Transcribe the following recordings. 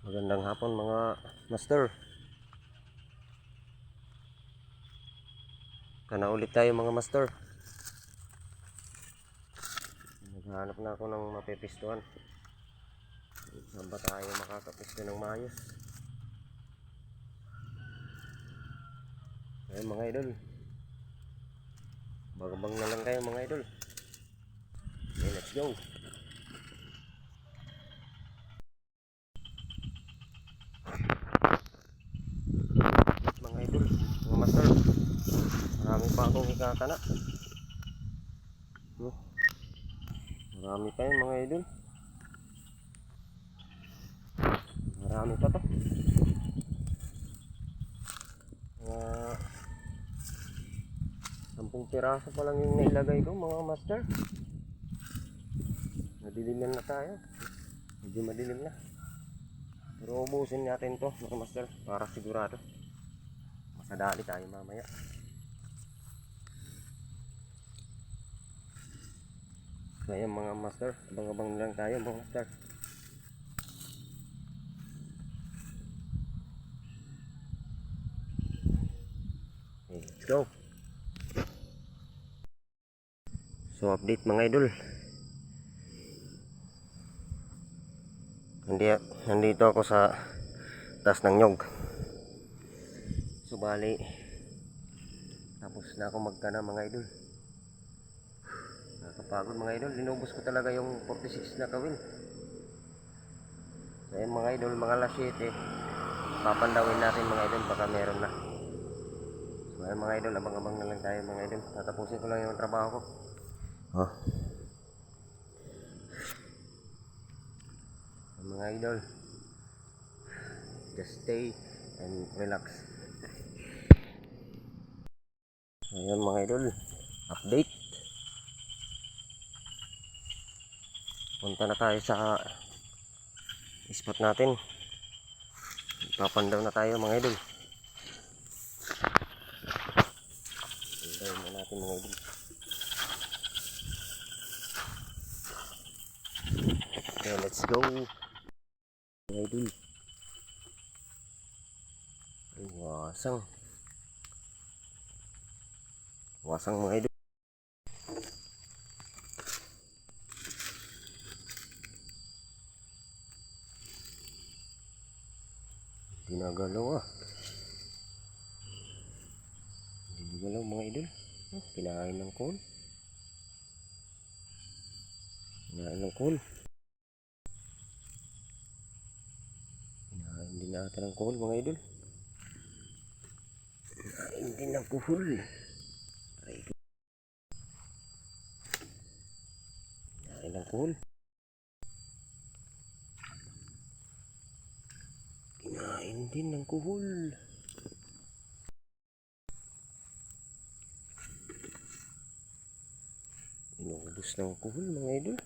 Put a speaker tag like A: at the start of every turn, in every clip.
A: Magandang hapon mga master. Kana ulit tayo mga master. Naghahanap na ako ng mapipistuhan. Saan ba tayo makakapisto ng maayos? Ayun mga idol, bagabang na lang kayo mga idol. Okay, let's go. Mga idol, mga master, marami pa akong ikakana. Marami pa yun mga idol. Marami pa to. uh, 10 piraso pa lang yung nailagay ko mga master. Madilim na tayo. Medyo madilim na. Pero ubusin natin to mga master para sigurado. Masadali tayo mamaya. So ayan mga master, abang-abang lang tayo mga master. Okay, let's go. So update mga idol. Nandito ako sa taas ng nyog. So bali, tapos na ako magkana mga idol. Nakapagod mga idol. Linubos ko talaga yung 46 na kawin. So ayan mga idol, mga alas 7 papandawin natin mga idol, baka meron na. So ayan mga idol, abang-abang na lang tayo mga idol. Tatapusin ko lang yung trabaho ko. Mga idol, just stay and relax. So ayan mga idol, update. Punta na tayo sa spot natin. Papandaw na tayo mga idol. Pandaw na natin mga idol. Okay, let's go mga idol. Ay, wasang mga idol. Ginagalaw ginagalaw mga idol. Kinain ng coal. Kinain din natin ng coal mga idol. Kinain din ng kuhol. Kinain ng coal. Kinain din ng kuhol. Inubos ng kuhol mga idol.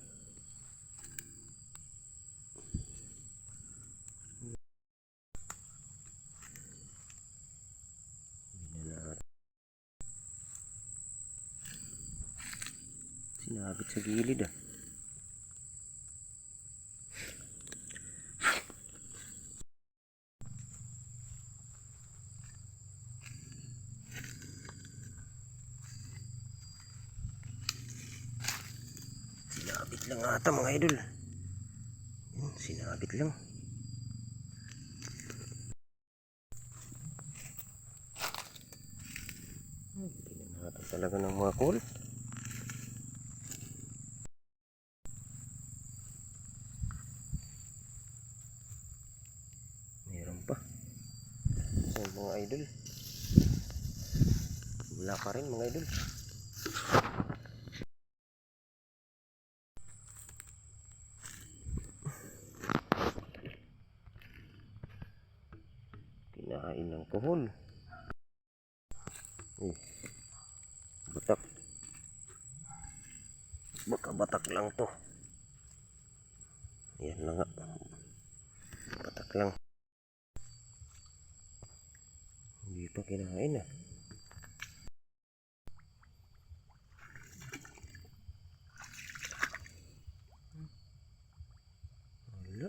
A: Sinabit sa gilid Sinabit lang ata mga idol. Sinabit lang. Pinanatan talaga ng mga coal. Meron pa. So mga idol, wala pa rin mga idol. Kinain ng kuhol. Batak. Baka batak lang to. Yan lang nga. Batak lang. Hindi pa kinain Wala.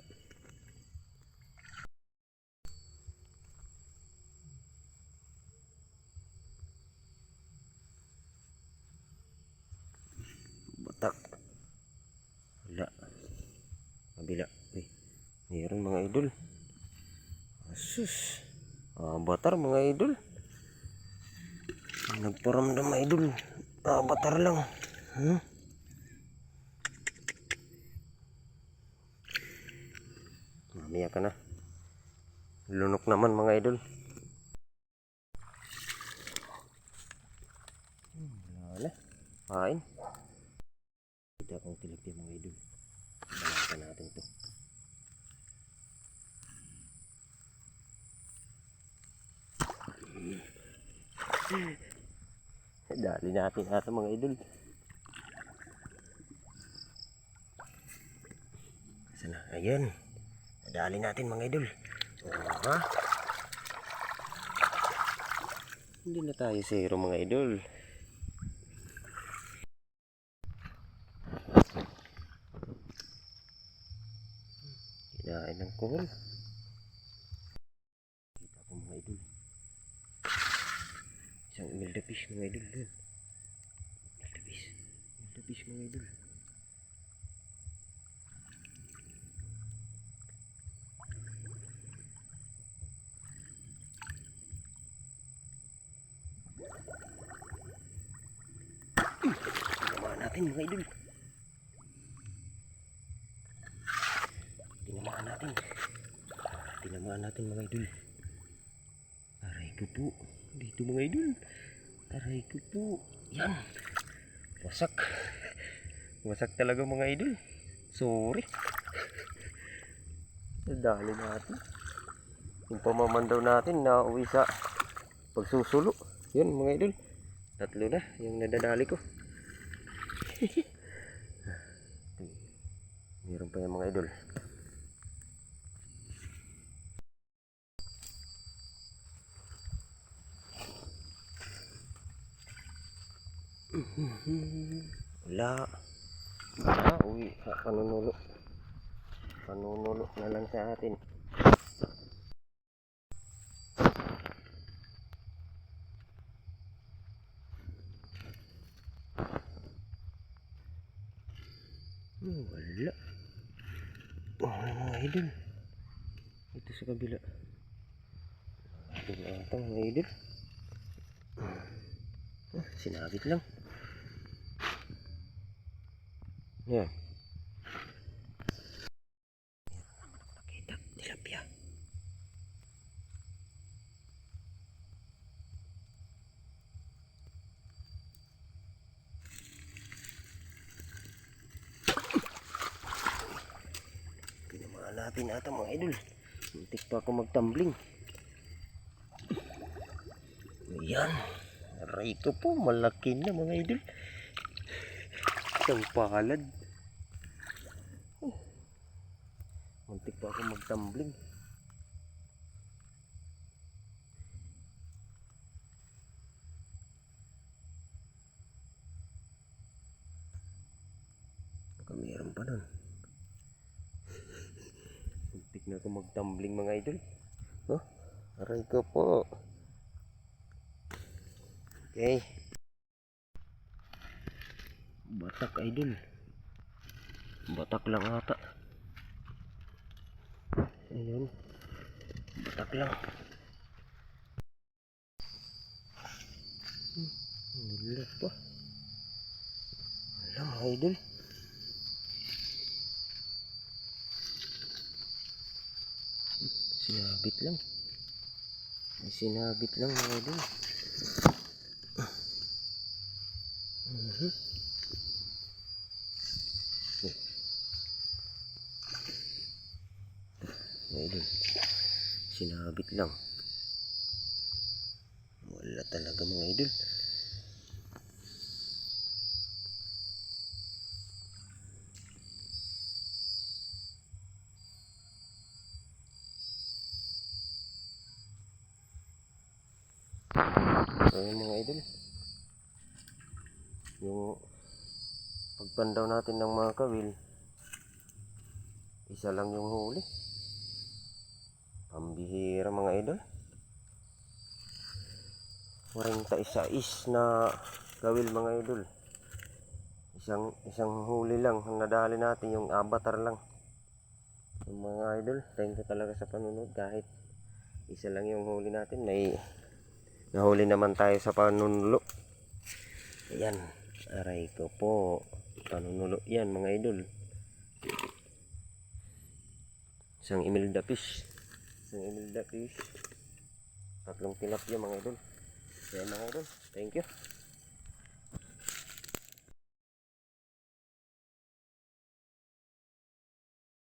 A: idol. Asus. Avatar mga idol. Nagparamdam mga idol. Avatar lang. Mamaya ka na. Lunok naman mga idol. Wala na. Kain. Kita akong tilapia mga idol. Balakan natin to. Dali natin ata mga idol. Sana, ayan. Dali natin mga idol. Ha? Hindi na tayo zero mga idol. Kinain ng kohol. Kita ko mga idol. Isang mildafish mga idol dun. Mildafish mga idol. Tinamaan natin mga idol. Tinamaan natin mga idol. Aray ko po. Dito mga idol. Aray ko po. Yan. Wasak. Wasak talaga mga idol. Sorry. Dali natin. Yung pamamandaw natin na uwi sa pagsusulo. Yun mga idol. Tatlo na yung nadadali ko. Meron pa yung mga idol. Wala. Uwi. Panunulo. Panunulo na lang sa atin. Wala. Wala mga idol. Ito sa kabila. Ito ata mga idol. Sinabit lang. Yan. Nakita. Tilapia. Tinamaan natin ata mga idol. Muntik pa ako magtumbling. Ayan. Aray ko po. Malaki na mga idol. Isang palad. Muntik pa ako magtumbling. Baka meron pa nun. Muntik na ako magtumbling mga idol. Oh, aray ko po. Okay. Batak idol. Batak lang ata. Ayun. Batak lang. Nulak pa. Alam mga idol. Sinabit lang. Sinabit lang mga idol. Mga idol. Sinabit lang. Wala talaga mga idol. So yun mga idol. Yung pagpandaw natin ng mga kawil, isa lang yung huli. Pambihira mga idol. 41 na kawil mga idol. Isang huli lang ang nadali natin, yung avatar lang. Mga idol, thank you talaga sa panunod. Kahit isa lang yung huli natin, may nahuli naman tayo sa panunulo. Ayan, aray ko po, panunulo yan mga idol. Isang Imelda fish, tatlong tilapia mga idol. Ayan mga idol, thank you.